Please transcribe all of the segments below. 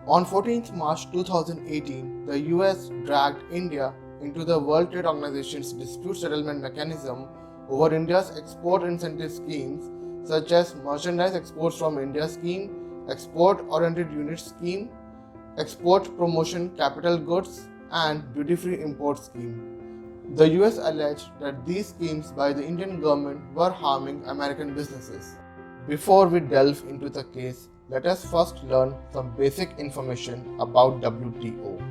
On 14th March 2018, the US dragged India into the World Trade Organization's dispute settlement mechanism over India's export incentive schemes such as merchandise exports from India scheme, export-oriented unit scheme, export promotion capital goods, and duty-free import scheme. The US alleged that these schemes by the Indian government were harming American businesses. Before we delve into the case, let us first learn some basic information about WTO.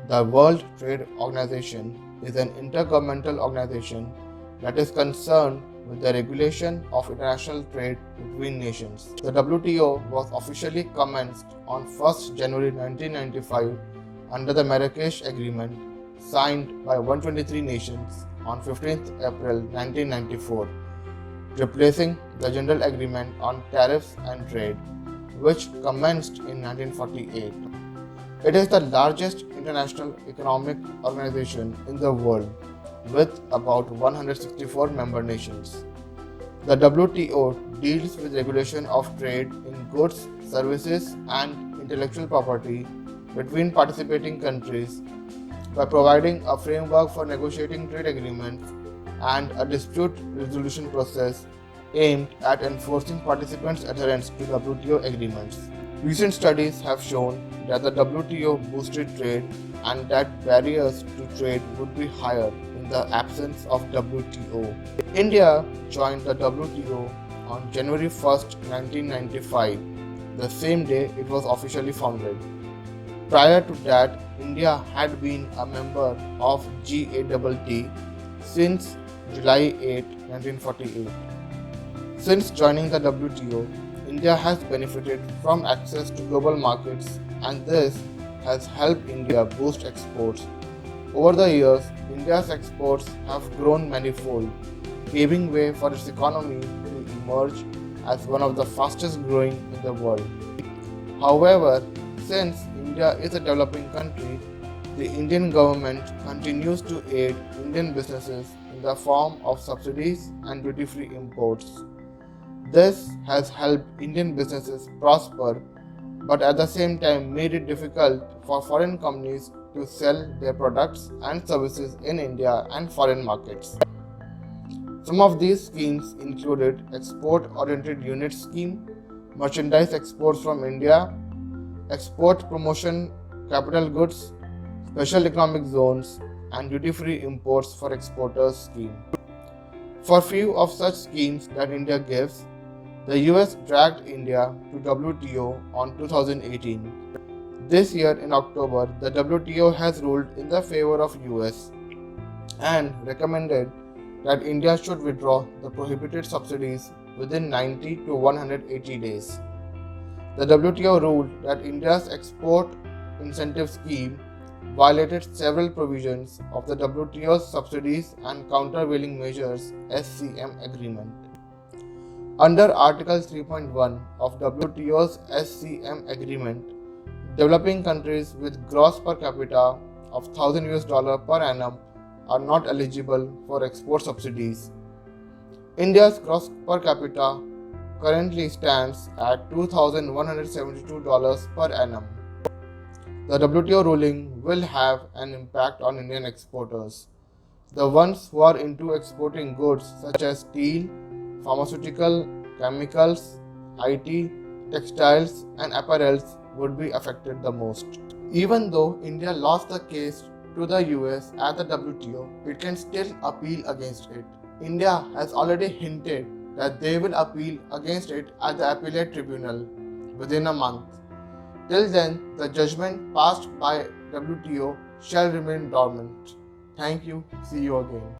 The World Trade Organization is an intergovernmental organization that is concerned with the regulation of international trade between nations. The WTO was officially commenced on 1st January 1995 under the Marrakesh Agreement signed by 123 nations on 15th April 1994, replacing the General Agreement on Tariffs and Trade, which commenced in 1948. It is the largest international economic organization in the world with about 164 member nations. The WTO deals with regulation of trade in goods, services, and intellectual property between participating countries by providing a framework for negotiating trade agreements and a dispute resolution process aimed at enforcing participants' adherence to WTO agreements. Recent studies have shown that the WTO boosted trade and that barriers to trade would be higher in the absence of WTO. India joined the WTO on January 1, 1995, the same day it was officially founded. Prior to that, India had been a member of GATT since July 8, 1948. Since joining the WTO, India has benefited from access to global markets, and this has helped India boost exports. Over the years, India's exports have grown manifold, paving way for its economy to emerge as one of the fastest growing in the world. However, since India is a developing country, the Indian government continues to aid Indian businesses in the form of subsidies and duty-free imports. This has helped Indian businesses prosper, but at the same time made it difficult for foreign companies to sell their products and services in India and foreign markets. Some of these schemes included export-oriented unit scheme, merchandise exports from India, export promotion capital goods, special economic zones, and duty-free imports for exporters scheme. For few of such schemes that India gives, the US dragged India to WTO on 2018. This year in October, the WTO has ruled in the favor of US and recommended that India should withdraw the prohibited subsidies within 90 to 180 days. The WTO ruled that India's export incentive scheme violated several provisions of the WTO's Subsidies and Countervailing Measures (SCM) agreement. Under Article 3.1 of WTO's SCM agreement, developing countries with gross per capita of $1,000 per annum are not eligible for export subsidies. India's gross per capita currently stands at $2,172 per annum. The WTO ruling will have an impact on Indian exporters. The ones who are into exporting goods such as steel, pharmaceutical, chemicals, IT, textiles, and apparels would be affected the most. Even though India lost the case to the US at the WTO, it can still appeal against it. India has already hinted that they will appeal against it at the appellate tribunal within a month. Till then, the judgment passed by WTO shall remain dormant. Thank you. See you again.